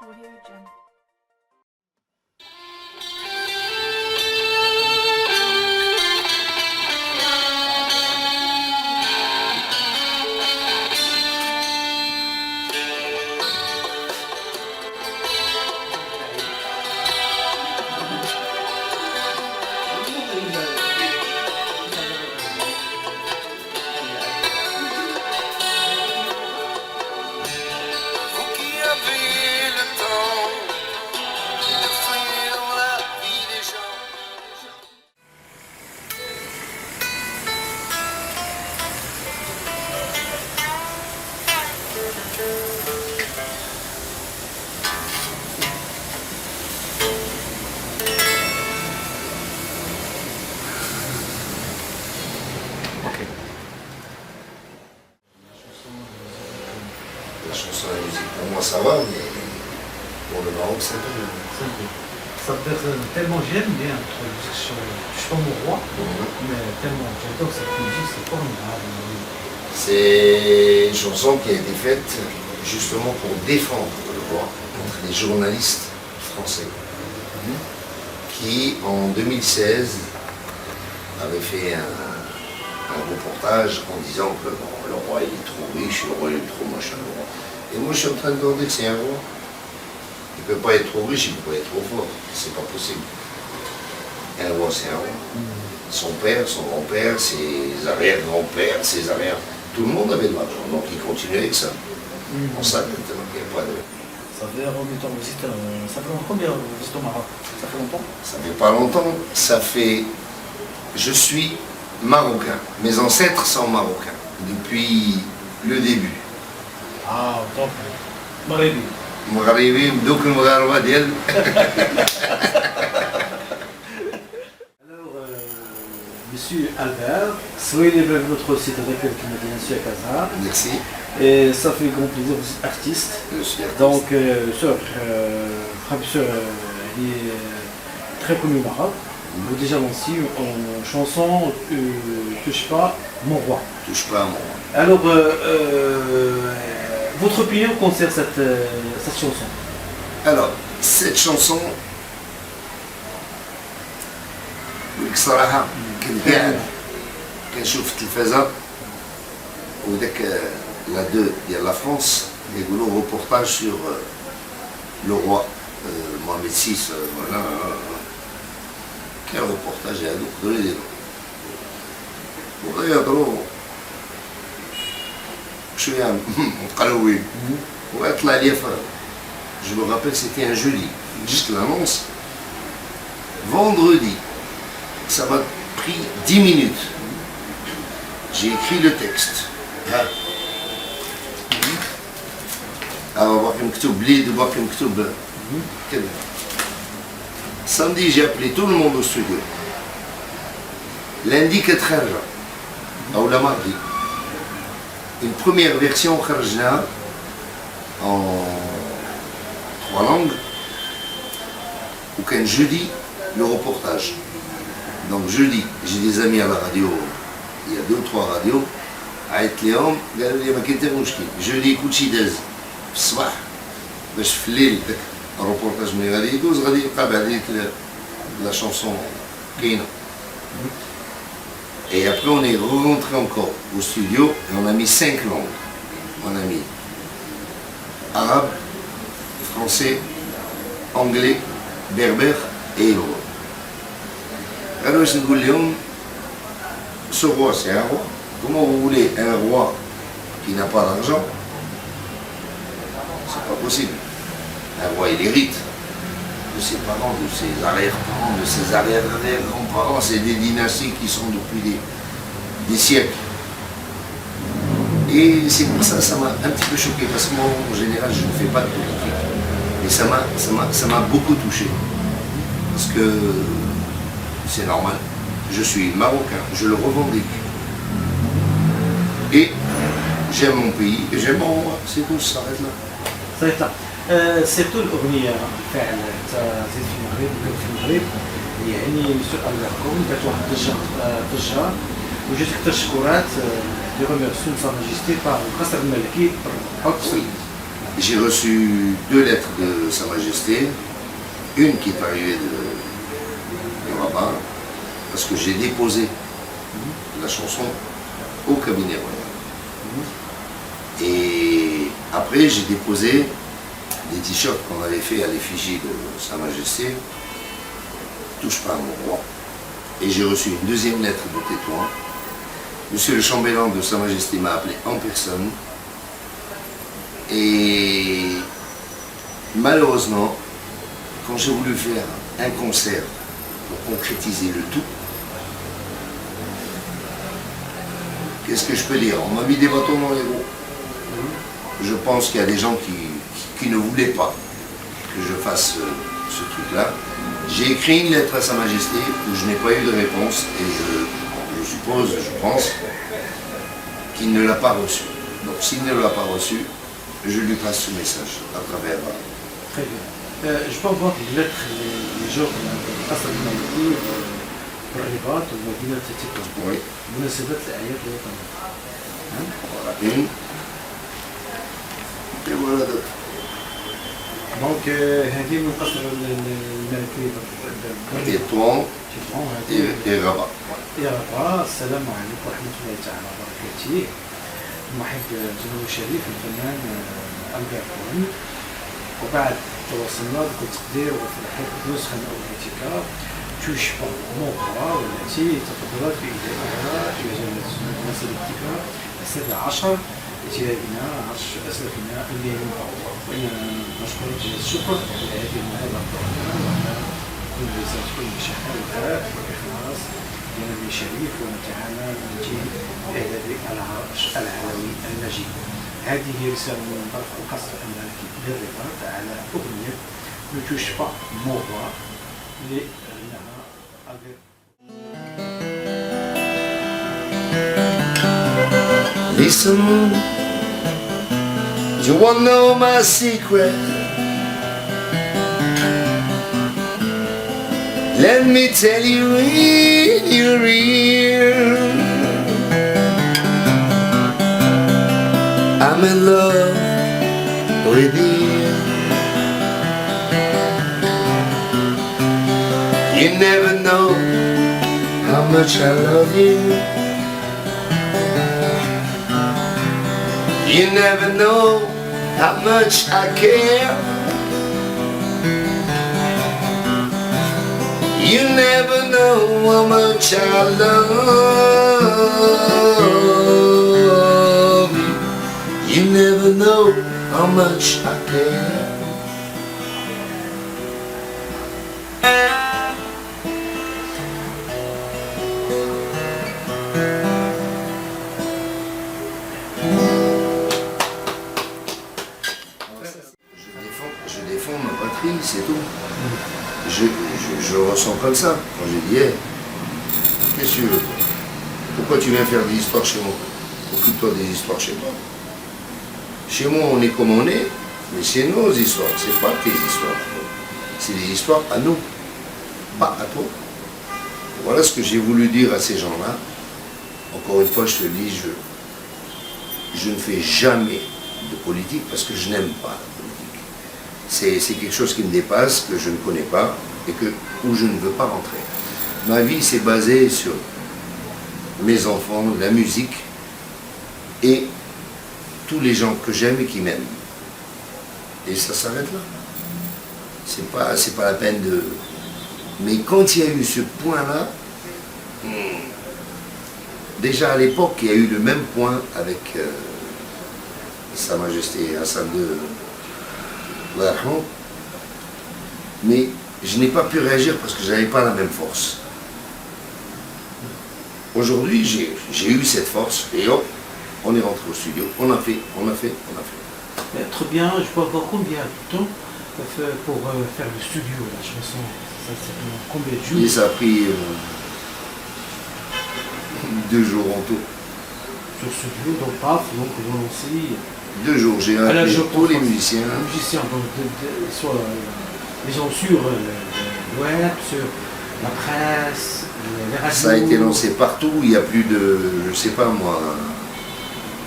Audio Jungle. La chanson et la musique, pour moi ça va, mais pour le Maroc c'est un peu mieux. Ça veut dire tellement j'aime bien, je suis pas mon roi, mais tellement j'adore cette musique, c'est formidable. C'est une chanson qui a été faite justement pour défendre le roi contre les journalistes français qui en 2016 avaient fait un reportage en disant que bon, le roi il est trop riche, le roi il est trop machin. Et moi je suis en train de leur dire que c'est un roi. Il ne peut pas être trop riche, il ne peut pas être trop fort. C'est pas possible. Un roi c'est un roi. Son père, son grand-père, ses arrière-grands-pères, ses arrière... Tout le monde avait de l'argent, donc il continue avec ça. On sait maintenant qu'il n'y a pas de... Ça fait combien de visite ça fait longtemps combien vous visitez au Maroc? Ça fait longtemps? Ça fait pas longtemps, ça fait... Je suis marocain. Mes ancêtres sont marocains depuis le début. Ah, donc, Maghrébi. مغربي بدوك المغاربة ديال Alors, Monsieur Albert, soyez les bienvenus notre site avec le Canadien Monsieur Casa. Merci. Et ça fait grand plaisir, vous êtes artiste. Je suis artiste. Donc, professeur, il est très connu au Maroc. Vous déjà lancé en chanson Touche pas mon roi. Touche pas à moi. Alors, votre opinion concerne cette chanson? Alors, cette chanson, بصراحة كنت قاعد كنشوف التلفازة وداك لا دو ديال لا فرانس يقولوا reportage sur le roi Mohamed VI voilà كان reportage هذوك دول يديروا وبغاو يهضروا شوية مقلوين وطلع لي je me rappelle c'était un jeudi juste l'annonce vendredi ça m'a pris 10 minutes j'ai écrit le texte باقي مكتوب بليد وباقي مكتوب كذا samedi j'ai appelé tout le monde au studio lundi كتخرج أو la mardi une première version خرجناها en 3 langues وكان jeudi le reportage. Donc jeudi, j'ai des amis à la radio, il y a 2 ou 3 radios, عيطت لهم قالوا لي ما كاين حتى مشكل، jeudi يكون شي داز في الصباح باش في الليل داك الروبورتاج ملي غادي يدوز غادي يبقى بعد لا شونسون كاينه. Et après on est rentré encore au studio et on a mis 5 langues. On a mis arabe, français, anglais, berbère et hébreu. Alors je dis Léon, ce roi c'est un roi. Comment vous voulez un roi qui n'a pas d'argent? C'est pas possible. Un roi il hérite de ses parents, de ses arrière-parents, de ses arrière-grands-parents. C'est des dynasties qui sont depuis des siècles. Et c'est pour ça que ça m'a un petit peu choqué, parce que moi en général je ne fais pas de politique. Et ça m'a beaucoup touché. Parce que c'est normal. Je suis marocain, je le revendique. Et j'aime mon pays et j'aime mon roi. C'est tout, ça s'arrête là. صحيح. سيرتو الأغنية بالفعل زيد في المغرب وكانت في المغرب يعني مسيو ألبركم كانت واحد الضجة وجات كثر الشكورات دي ريميرسيون سا ماجيستي بار القصر الملكي Oui. j'ai reçu 2 lettres de Sa Majesté, une qui est arrivée de Rabat, parce que j'ai déposé la chanson au cabinet royal. Et après, j'ai déposé des t-shirts qu'on avait fait à l'effigie de Sa Majesté, touche pas à mon roi. Et j'ai reçu une 2e lettre de Tétouan. Monsieur le chambellan de Sa Majesté m'a appelé en personne. Et malheureusement, quand j'ai voulu faire un concert pour concrétiser le tout, qu'est-ce que je peux dire? On m'a mis des bâtons dans les roues. Je pense qu'il y a des gens qui ne voulaient pas que je fasse ce truc-là. J'ai écrit une lettre à Sa Majesté où je n'ai pas eu de réponse et je suppose, je pense, qu'il ne l'a pas reçu. Donc s'il ne l'a pas reçu, je lui passe ce message à travers... Très bien. Je peux avoir des lettres les jours أصل الموضوع والرباط ومدينة تيتوان. Oui. مناسبة الأعياد الوطنية. Voilà une. Et voilà d'autres. دونك هذه من قصر الملكي Tétouan et Rabat. يا رب السلام عليكم ورحمة الله تعالى وبركاته. المحب جنوب الشريف الفنان ألبير كون. وبعد تواصلنا بكل تقدير وفرحت بنسخة من أغنيتك تشبه موضوع والتي تفضلت بإهدائها في مناسبتك 17 إتياننا 10 أسلافنا الليل المطور. وإننا نشكرك جزيل الشكر على هذه المهابة الطويلة وعلى كل رسالة كل مشاعر الوفاء والإخلاص لنبي الشريف ونتعالى نجيب بإعدادك العلوي المجيد. هذه رسالة من طرف القصر الملكي للرباط على أغنية نتشبع موضوع لغناها ألبير. Listen, you wanna know my secret? Let me tell you in your ear. I'm in love with you. You never know how much I love you. You never know how much I care. You never know how much I love you. You never know how much I care. Je défends ma patrie, c'est tout. Je ressens comme ça. Quand j'ai dit, hey, qu'est-ce que tu veux? Pourquoi tu viens faire des histoires chez moi? Occupe-toi des histoires chez toi. Chez moi, on est comme on est, mais c'est nos histoires, c'est pas tes histoires. C'est des histoires à nous, pas à toi. Voilà ce que j'ai voulu dire à ces gens-là. Encore une fois, je te dis, je ne fais jamais de politique parce que je n'aime pas la politique. C'est quelque chose qui me dépasse, que je ne connais pas et où je ne veux pas rentrer. Ma vie s'est basée sur mes enfants, la musique et tous les gens que j'aime et qui m'aiment. Et ça s'arrête là. C'est pas la peine de... Mais quand il y a eu ce point-là, déjà à l'époque, il y a eu le même point avec Sa Majesté Hassan II, mais je n'ai pas pu réagir parce que je n'avais pas la même force. Aujourd'hui, j'ai eu cette force et hop, on est rentré au studio, on a fait. Très bien, je peux avoir combien de temps pour faire le studio, la chanson? Ça combien de jours? Et ça a pris 2 jours en tout. Sur le studio, donc paf, donc vous lancez. 2 jours, j'ai appelé tous les musiciens. Les musiciens, donc soit les gens sur le web, sur la presse, les radios. Ça a été lancé partout, il y a plus de, je sais pas moi,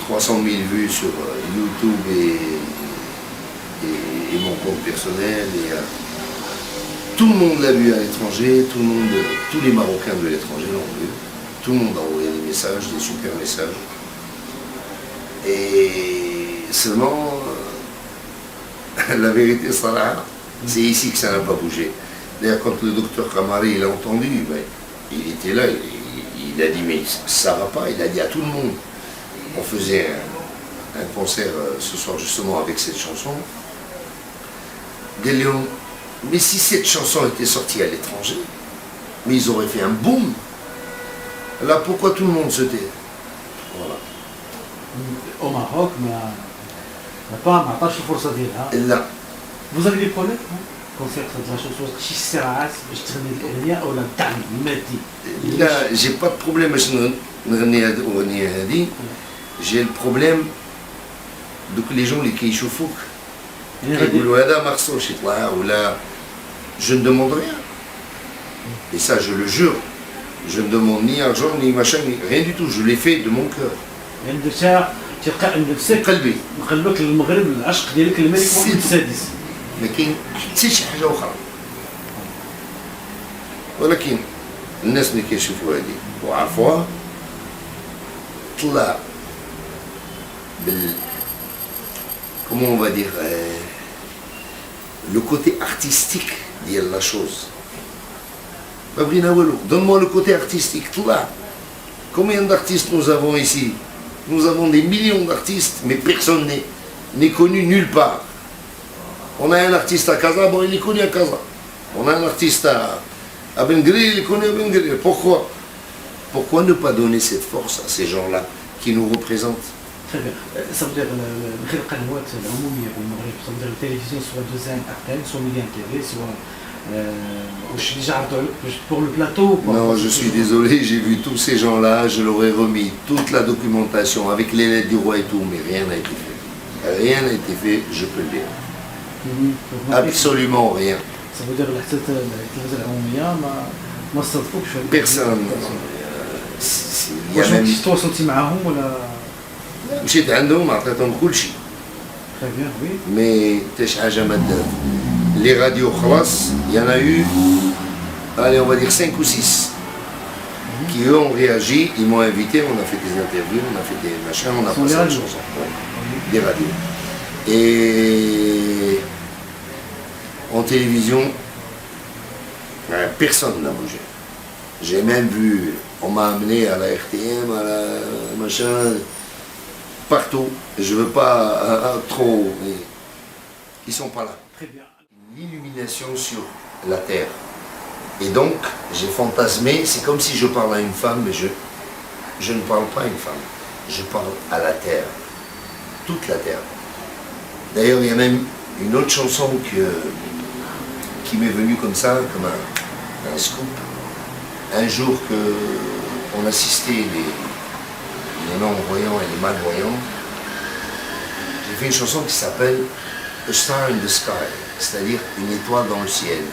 300 000 vues sur YouTube et et mon compte personnel. Tout le monde l'a vu à l'étranger, tous les Marocains de l'étranger l'ont vu. Tout le monde a envoyé des messages, des super messages. Et seulement, la vérité sera, c'est ici que ça n'a pas bougé. D'ailleurs, quand le docteur Kamari l'a entendu, ben, il était là, il a dit mais ça va pas, il a dit à tout le monde. On faisait un concert ce soir justement avec cette chanson. Des Léons, mais si cette chanson était sortie à l'étranger, mais ils auraient fait un boom. Là, pourquoi tout le monde se tait? Voilà. Au Maroc, ما عطاش الفرصه ديالها. Là, Vous avez des problèmes concernant la chanson شي صراعات باش تغني الاغنيه ولا الدعم المادي؟ là, j'ai pas de problème باش نغني هاد الأغنية هادي. J'ai le problème دوك les gens اللي كيشوفوك يقولوا هذا ما خصوش يطلع ولا. Je ne demande rien. Et ça, je le jure. Je ne demande ni argent, ni machin, ni rien du tout. Je l'ai fait de mon cœur. يعني درتها تلقى عند نفسك قلبي. نقلبك للمغرب العشق ديالك الملك محمد السادس. ما كاين حتى شي حاجه اخرى. ولكن الناس اللي كيشوفوا هذه وعرفوها طلع بال comment on va dire le côté artistique ديال la chose. ما بغينا والو. Donne-moi le côté artistique. طلع. Combien d'artistes nous avons ici? Nous avons des millions d'artistes, mais personne n'est connu nulle part. On a un artiste à Casa, bon, il est connu à Casa. On a un artiste à Bengri, il est connu à Bengri. Pourquoi? Pourquoi ne pas donner cette force à ces gens-là qui nous représentent? Très bien. Ça veut dire غير القنوات العموميه في المغرب، ça veut dire التلفزيون سواء دوزان ارتين سواء ميديان تيفي سواء واش ديجا عرضوا عليك pour le plateau? Non, je suis désolé, j'ai vu tous ces gens-là, je leur ai remis toute la documentation avec les lettres du roi et tout, mais rien n'a été fait. Rien n'a été fait, je peux le dire. Absolument rien. Ça veut dire التلفزيون العموميه ما استضافوكش في Personne. Il y a واش même... كنتي تواصلتي معاهم ولا؟ مشيت عندهم عطيتهم كل شيء. Très bien, oui. Mais تاش حاجه ما دارت. Les radios خلاص, il y en a eu, allez, on va dire 5 ou 6 qui eux ont réagi, ils m'ont invité, on a fait des interviews, on a fait des machins, on a passé des chansons. Ouais. Des radios. Et en télévision, personne n'a bougé. J'ai même vu, on m'a amené à la RTM, à la machin, partout. Je veux pas trop, mais ils sont pas là. Très bien. L'illumination sur la terre. Et donc, j'ai fantasmé, c'est comme si je parle à une femme, mais je ne parle pas à une femme. Je parle à la terre. Toute la terre. D'ailleurs, il y a même une autre chanson qui m'est venue comme ça, comme un scoop. Un jour qu'on assistait les non-voyants et les malvoyants, j'ai fait une chanson qui s'appelle A Star in the Sky, c'est-à-dire une étoile dans le ciel.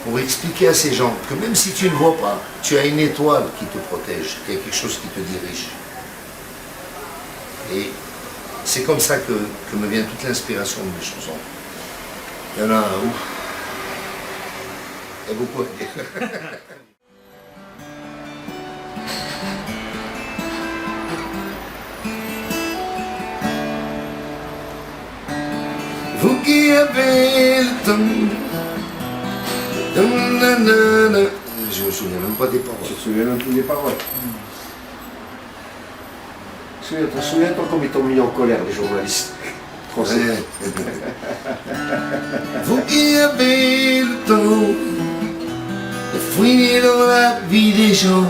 Pour expliquer à ces gens que même si tu ne vois pas, tu as une étoile qui te protège, quelque chose qui te dirige. Et c'est comme ça que me vient toute l'inspiration de mes chansons. Il y en a ouf. Il y a beaucoup à dire. Vous qui avez le temps. Je me souviens même pas des paroles. Tu te souviens même plus des paroles. Souviens-toi comme ils t'ont mis en colère, les journalistes français. Vous qui avez le temps de fouiner dans la vie des gens,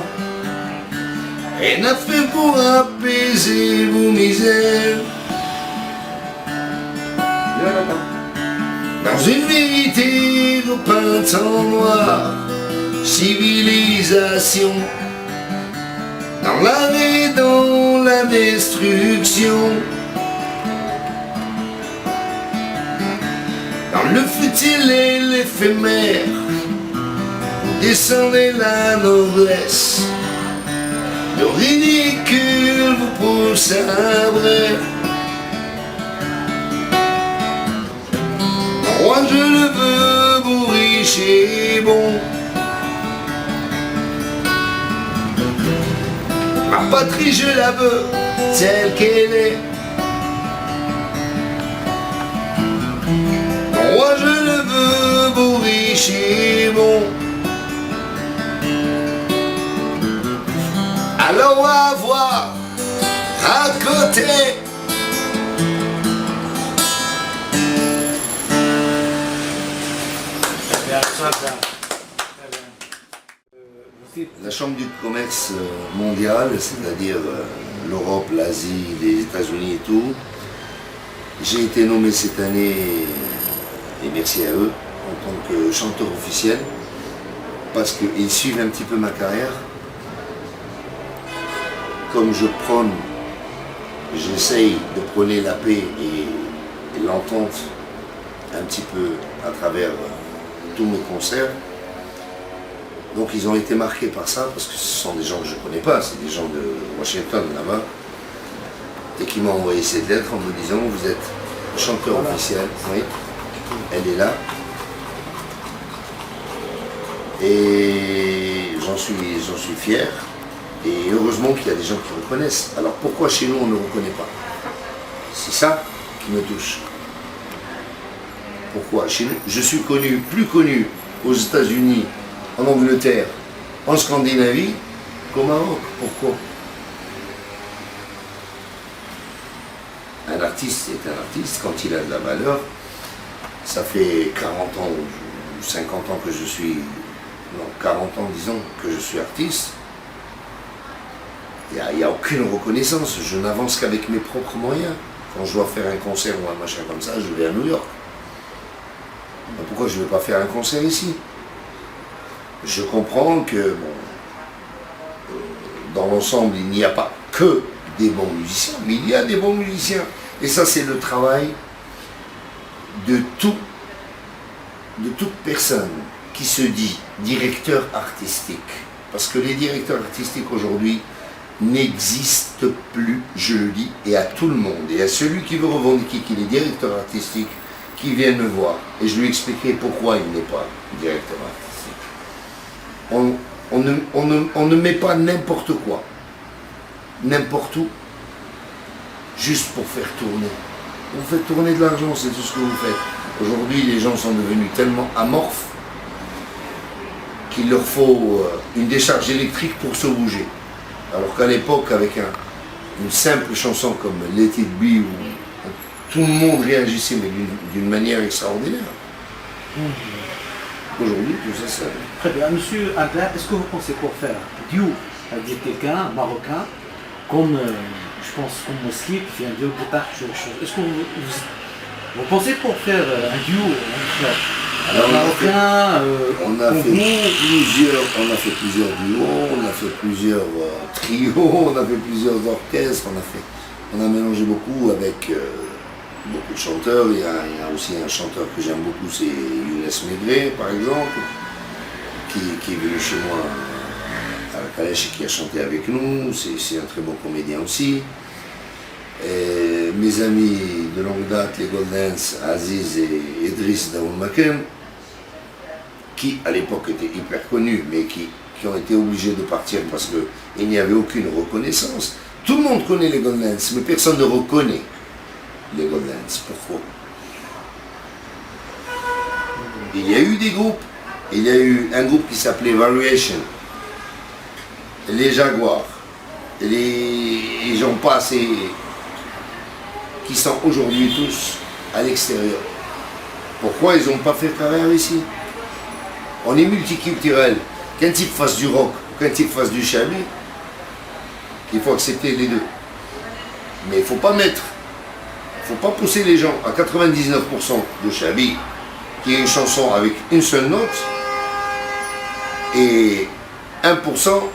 rien à faire pour apaiser vos misères. Dans une vérité repeinte en noir, civilisation, dans l'arrêt, dans la destruction, dans le futile et l'éphémère, vous descendez la noblesse, le ridicule vous pousse à bref. Moi je le veux beau, riche et bon. Ma patrie je la veux telle qu'elle est. Moi je le veux beau, riche et bon. Alors on va voir à côté. La Chambre du commerce mondial, c'est-à-dire l'Europe, l'Asie, les États-Unis et tout, j'ai été nommé cette année, et merci à eux, en tant que chanteur officiel, parce qu'ils suivent un petit peu ma carrière. Comme je prône, j'essaye de prôner la paix et l'entente un petit peu à travers tous mes concerts. Donc ils ont été marqués par ça, parce que ce sont des gens que je ne connais pas, c'est des gens de Washington là-bas, et qui m'ont envoyé cette lettre en me disant « Vous êtes chanteur officiel ». Oui, elle est là. Et j'en suis fier. Et heureusement qu'il y a des gens qui reconnaissent. Alors pourquoi chez nous on ne reconnaît pas? C'est ça qui me touche. Pourquoi chez nous? Je suis plus connu aux États-Unis, en Angleterre, en Scandinavie, qu'au Maroc. Pourquoi? Un artiste est un artiste quand il a de la valeur. Ça fait 40 ans ou 50 ans que je suis... Non, 40 ans disons que je suis artiste. Il n'y a aucune reconnaissance. Je n'avance qu'avec mes propres moyens. Quand je dois faire un concert ou un machin comme ça, je vais à New York. Mais pourquoi je ne vais pas faire un concert ici? Je comprends que, bon, dans l'ensemble, il n'y a pas que des bons musiciens, mais il y a des bons musiciens. Et ça, c'est le travail de toute personne qui se dit directeur artistique. Parce que les directeurs artistiques aujourd'hui n'existent plus, je le dis, et à tout le monde. Et à celui qui veut revendiquer qu'il est directeur artistique, qui vient me voir. Et je lui expliquerai pourquoi il n'est pas directeur artistique. On ne met pas n'importe quoi, n'importe où, juste pour faire tourner. Vous faites tourner de l'argent, c'est tout ce que vous faites. Aujourd'hui, les gens sont devenus tellement amorphes qu'il leur faut une décharge électrique pour se bouger. Alors qu'à l'époque, avec une simple chanson comme Let It Be, où tout le monde réagissait, mais d'une manière extraordinaire. Aujourd'hui, tout ça, ça... Très bien. Monsieur Abdel, est-ce que vous pensez pour faire un duo avec quelqu'un, marocain, comme, je pense, comme Mosli, qui fait un duo guitare, est-ce que vous pensez pour faire un duo entre marocain, on a fait plusieurs duos, on a fait plusieurs trios, on a fait plusieurs orchestres, on a mélangé beaucoup avec beaucoup de chanteurs. Il y a aussi un chanteur que j'aime beaucoup, c'est Younes Medré par exemple, qui est venu chez moi à la Calèche et qui a chanté avec nous. C'est un très bon comédien aussi. Et mes amis de longue date, les Goldens, Aziz et Idriss Daoud Maken, qui à l'époque étaient hyper connus, mais qui ont été obligés de partir parce qu'il n'y avait aucune reconnaissance. Tout le monde connaît les Goldens, mais personne ne reconnaît les Goldens. Pourquoi? Il y a eu des groupes. Il y a eu un groupe qui s'appelait Variation, les Jaguars, les gens passés, qui sont aujourd'hui tous à l'extérieur. Pourquoi ils n'ont pas fait carrière ici? On est multiculturel. Qu'un type fasse du rock ou qu'un type fasse du chabi, il faut accepter les deux. Mais il ne faut pas pousser les gens à 99% de chabi, qui est une chanson avec une seule note, et 1%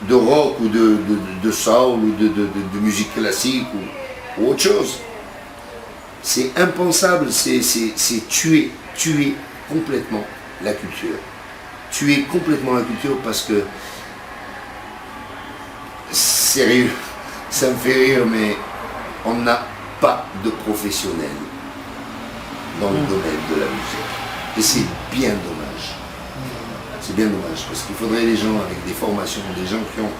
de rock ou de soul ou de musique classique ou autre chose. C'est impensable, c'est tuer complètement la culture. Tuer complètement la culture parce que, sérieux, ça me fait rire, mais on n'a pas de professionnels. dans le domaine de la musique. Et c'est bien dommage. C'est bien dommage, parce qu'il faudrait des gens avec des formations, des gens qui ont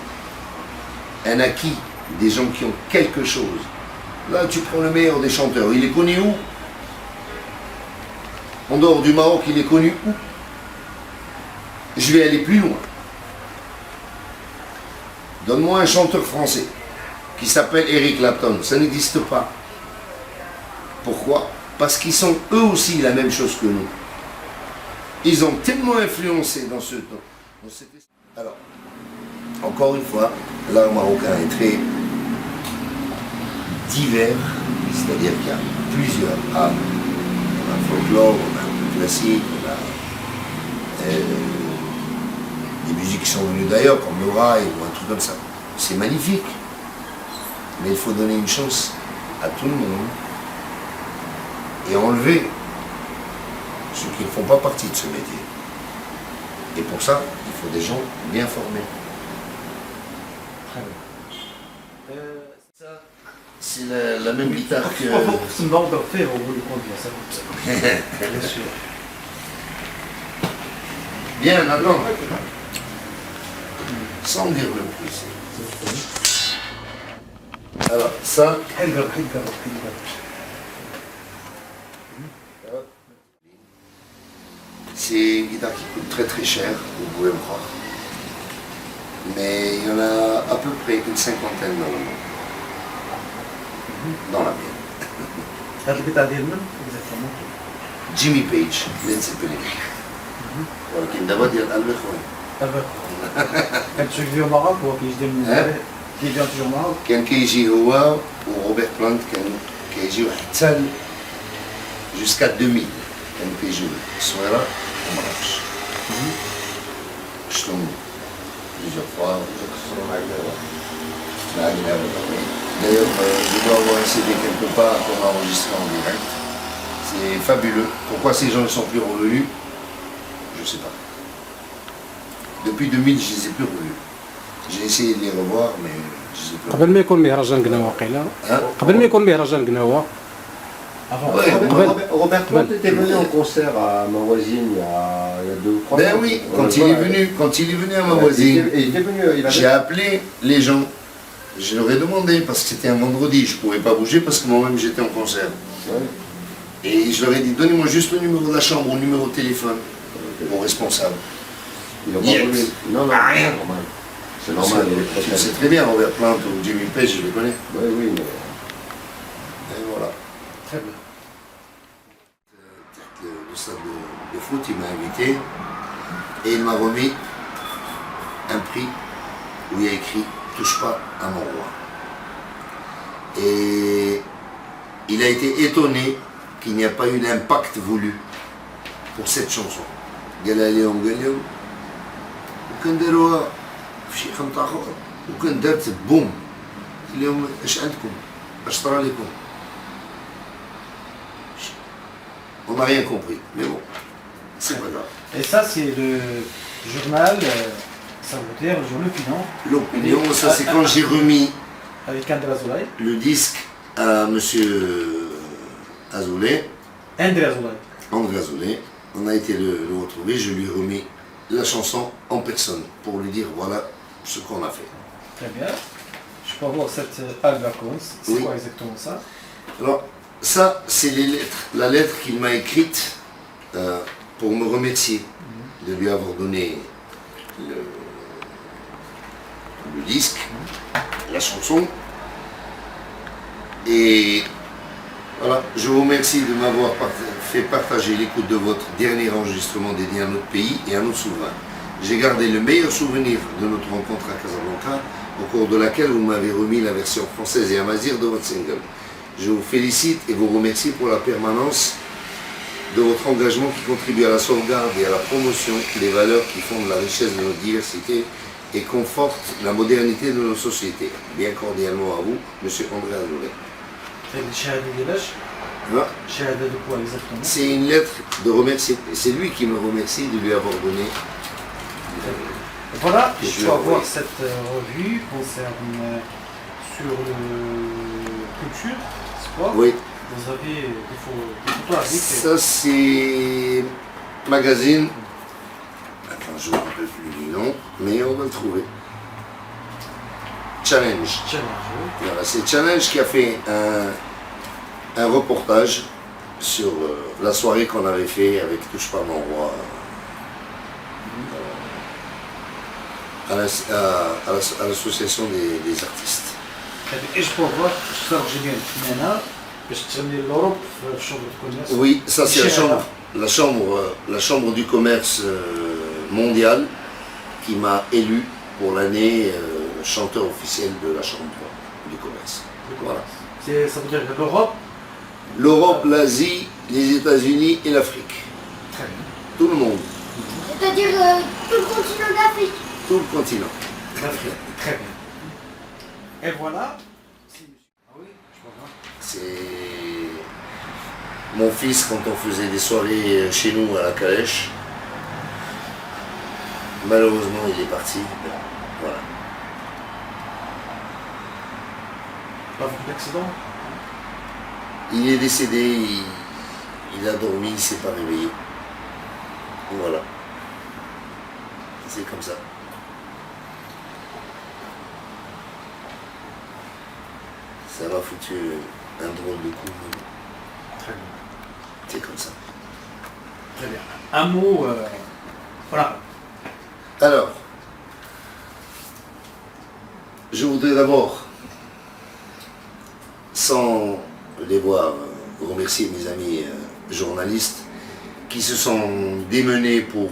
un acquis, des gens qui ont quelque chose. Là, tu prends le meilleur des chanteurs, il est connu où? En dehors du Maroc, il est connu où? Je vais aller plus loin. Donne-moi un chanteur français qui s'appelle Eric Clapton, ça n'existe pas. Pourquoi? Parce qu'ils sont eux aussi la même chose que nous. Ils ont tellement influencé dans ce temps. Alors, encore une fois, l'art marocain est très divers, c'est-à-dire qu'il y a plusieurs arts. On a le folklore, on a le classique, on a des musiques qui sont venues d'ailleurs, comme le rail ou un truc comme ça. C'est magnifique. Mais il faut donner une chance à tout le monde et enlever ceux qui ne font pas partie de ce métier. Et pour ça, il faut des gens bien formés. Ça, c'est la même guitare que... C'est une barbe faire au bout du compte, ça comme ça. Bien sûr. Bien, maintenant. Sans dire le plus. Alors, ça... C'est une guitare qui coûte très très cher, vous pouvez me croire. Mais il y en a à peu près une cinquantaine dans la mienne. هاد القطعة ديالنا اكزاكتومون Jimmy Page, Led Zeppelin. ولكن دابا ديال ألبي خويا. دابا كنت في المغرب هو كيجي من الجزائر كيجي توجور المغرب كان كيجي هو وروبرت بلانت كان كيجيو حتى jusqu'à 2000 كانوا كيجيو الصويرة ومراكش. شفتهم plusieurs fois. D'ailleurs, je dois avoir un CD quelque part qu'on a enregistré en direct. C'est fabuleux. Pourquoi ces gens ne sont plus revenus? Je ne sais pas. Depuis 2000, je ne les ai plus revus. J'ai essayé de les revoir, mais je ne les ai plus قبل ما يكون مهرجان قناوة قيلا قبل ما يكون مهرجان قناوة Robert Plant était venu en concert à ma voisine il y a 2 ou 3 ans. Ben oui, quand il est venu à ma voisine, j'ai appelé les gens. Je leur ai demandé, parce que c'était un vendredi, je ne pouvais pas bouger parce que moi-même j'étais en concert. Ouais. Et je leur ai dit, donnez-moi juste le numéro de la chambre ou le numéro de téléphone au responsable. Il a pas voulu. Non, non, Rien. c'est normal. C'est normal, il est très Tu sais très bien, Robert Plant ou Jimmy Page, je les connais. Oui, oui, mais... Et voilà. très bien. Le stade de foot, il m'a invité et il m'a remis un prix où il y a écrit « Touche pas à mon roi ». Et il a été étonné qu'il n'y a pas eu l'impact voulu pour cette chanson. قال لهم وكان داروها في شي خمط اخر وكان دارت بوم قال لهم اش عندكم اش طرا لكم. On n'a rien compris, mais bon, c'est pas grave. Et ça, c'est le journal, ça veut dire le journal L'Opinion, L'opinion, ça c'est quand j'ai remis avec André Azoulay. le disque à monsieur Azoulay, André Azoulay. On a été le retrouver, je lui ai remis la chanson en personne pour lui dire voilà ce qu'on a fait. Très bien. Je peux avoir cette albacons, c'est Oui. quoi exactement ça? Alors, ça, c'est les lettres. La lettre qu'il m'a écrite pour me remercier de lui avoir donné le disque, la chanson. Et voilà, je vous remercie de m'avoir fait partager l'écoute de votre dernier enregistrement dédié à notre pays et à notre souverain. J'ai gardé le meilleur souvenir de notre rencontre à Casablanca, au cours de laquelle vous m'avez remis la version française et amazigh de votre single. Je vous félicite et vous remercie pour la permanence de votre engagement qui contribue à la sauvegarde et à la promotion des valeurs qui fondent la richesse de notre diversité et confortent la modernité de nos sociétés. Bien cordialement à vous, M. André Azoulay. Voilà. C'est une lettre de remerciement. C'est lui qui me remercie de lui avoir donné. Voilà, Et je peux avoir cette revue concerne sur le culture, sport. Oui, Vous avez des photos avec. Ça, c'est magazine. Attends, je ne me rappelle plus du nom, mais on va le trouver. Challenge. Voilà, c'est Challenge qui a fait un reportage sur la soirée qu'on avait fait avec Touche pas mon roi à l'association des artistes. ايش بروفا اشترك جميع الفنانة باش تغني لوروب في الشغل الكوميرس. Oui, ça c'est la chambre du commerce mondial qui m'a élu pour l'année chanteur officiel de la chambre du commerce. Voilà. Ça veut dire l'Europe. L'Europe, l'Asie, les États-Unis et l'Afrique. Très bien. Tout le monde. C'est-à-dire tout le continent d'Afrique. Tout le continent. L'Afrique. Très bien. Et voilà. Ah oui, je vois pas. C'est mon fils quand on faisait des soirées chez nous à la calèche. Malheureusement, il est parti. Voilà. Pas beaucoup d'accidents. Il est décédé, il a dormi, il ne s'est pas réveillé. Voilà. C'est comme ça. Ça m'a foutu un drôle de coup. Très bien. C'est comme ça. Très bien. Un mot. Voilà. Alors, je voudrais d'abord, sans les voir, remercier mes amis journalistes qui se sont démenés pour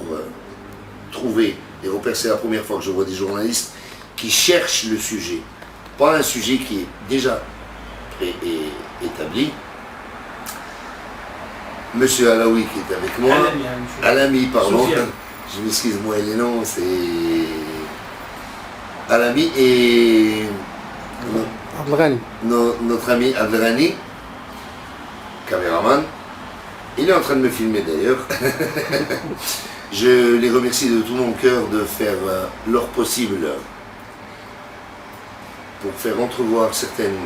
trouver et repères. C'est la première fois que je vois des journalistes qui cherchent le sujet, pas un sujet qui est déjà établi. Monsieur Alaoui qui est avec moi, Alami, pardon, je m'excuse, moi et les noms, c'est Alami et notre ami Abdelghani, caméraman. Il est en train de me filmer d'ailleurs. Je les remercie de tout mon cœur de faire leur possible pour faire entrevoir certaines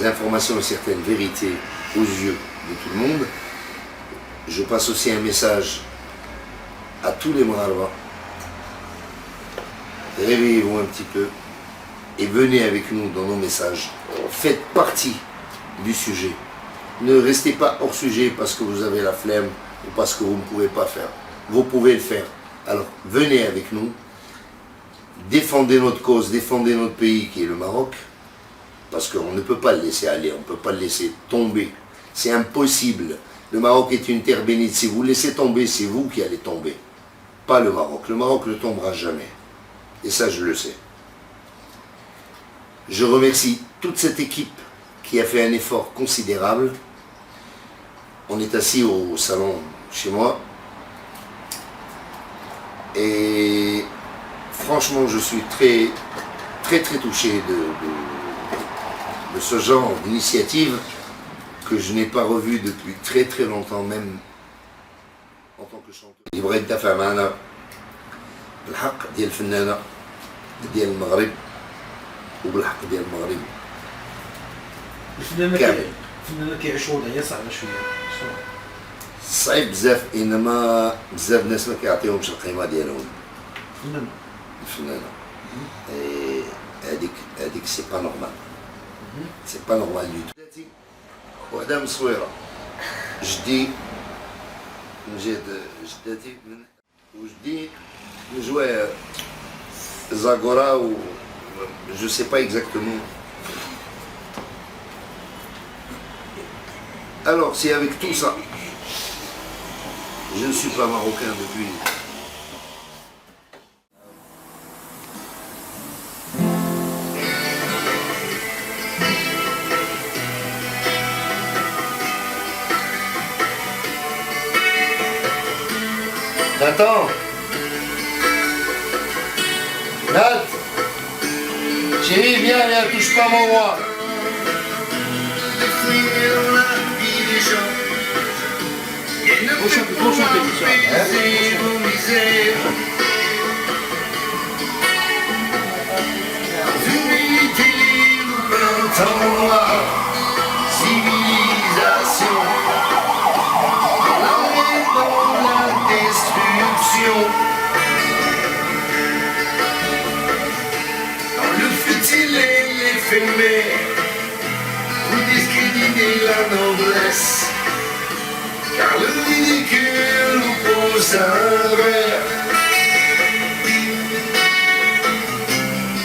informations et certaines vérités aux yeux de tout le monde. Je passe aussi un message à tous les Marawa. Réveillez-vous un petit peu et venez avec nous dans nos messages. Faites partie du sujet. Ne restez pas hors sujet parce que vous avez la flemme ou parce que vous ne pouvez pas faire. Vous pouvez le faire. Alors venez avec nous. Défendez notre cause, défendez notre pays qui est le Maroc. Parce qu'on ne peut pas le laisser aller, on ne peut pas le laisser tomber. C'est impossible. Le Maroc est une terre bénite. Si vous le laissez tomber, c'est vous qui allez tomber. Pas le Maroc. Le Maroc ne tombera jamais. Et ça, je le sais. Je remercie toute cette équipe qui a fait un effort considérable. On est assis au salon chez moi. Et franchement, je suis très touché de ce genre d'initiative que je n'ai pas revu depuis très longtemps, même en tant que chanteur. يبغى يدافع معنا بالحق ديال الفنانة ديال المغرب وبالحق ديال المغرب. الفنانة كيعيشوا وضعية صعبة شوية. صعيب بزاف، انما بزاف الناس ما كيعطيهمش القيمة ديالهم. الفنانة. هذيك سي با نورمال. سي با نورمال دو تو. وحده مصويرة. جدي من جهة جداتي وجدي jouait Zagora ou je sais pas exactement. Alors c'est avec tout ça, je ne suis pas marocain depuis. Attends. Nat, chérie, viens, viens, touche pas mon roi. Civilité, révolution. Dans le futile et l'éphémère, vous discriminez la noblesse, car le ridicule vous pose un verre.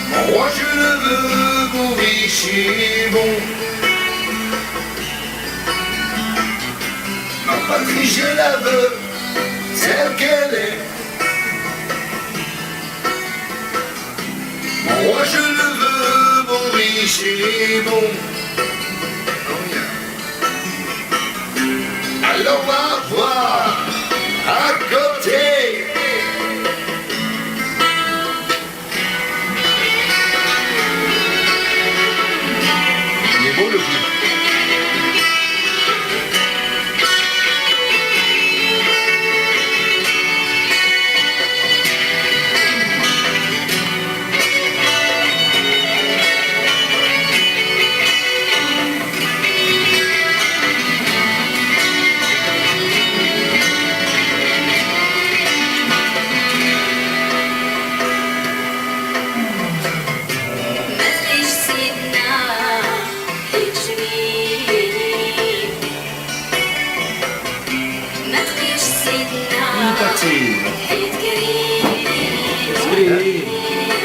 Mon roi, je le veux bon, riche et bon. Ma patrie, je la veux telle qu'elle est. Mon roi, je le veux bon, riche et bon. Alors va voir à côté. Il est beau le clip.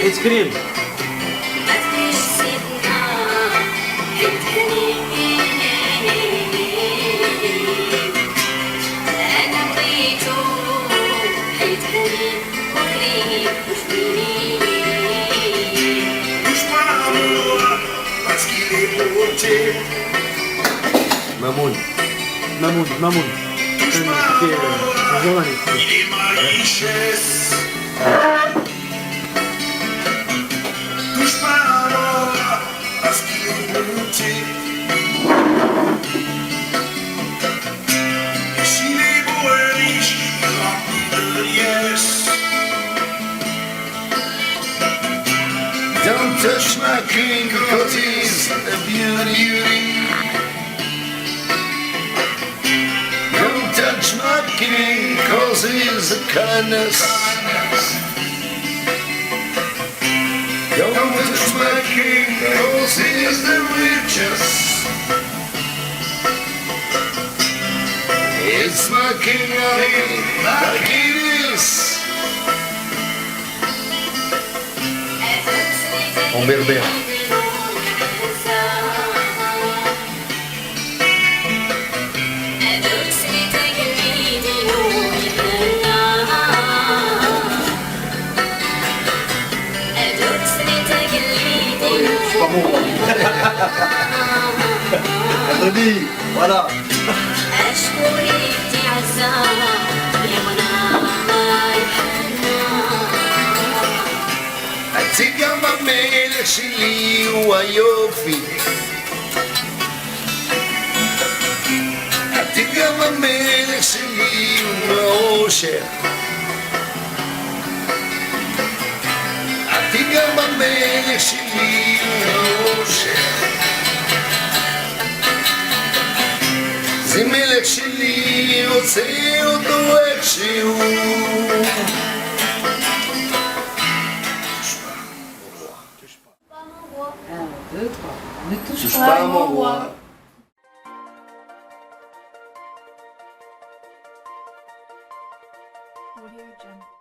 ايس كريم Mamoun. مامون كان في الجوانب Touche pas à moi, parce qu'il est monté. Et s'il est beau et riche, rempli de liesse. Don't touch my king, cause he's a beauty. Don't touch my king, cause he's a kindness. Don't touch my king, cause he is the richest. It's my king, like it is. En berbère. Anthony, voilà. Atigama mele shili wayofi. Atigama mele shili waoshe. Atigama mele shili waoshe. Zimele shili otseo doekshiu. Ne touche Touche pas à mon roi. Audio Jungle.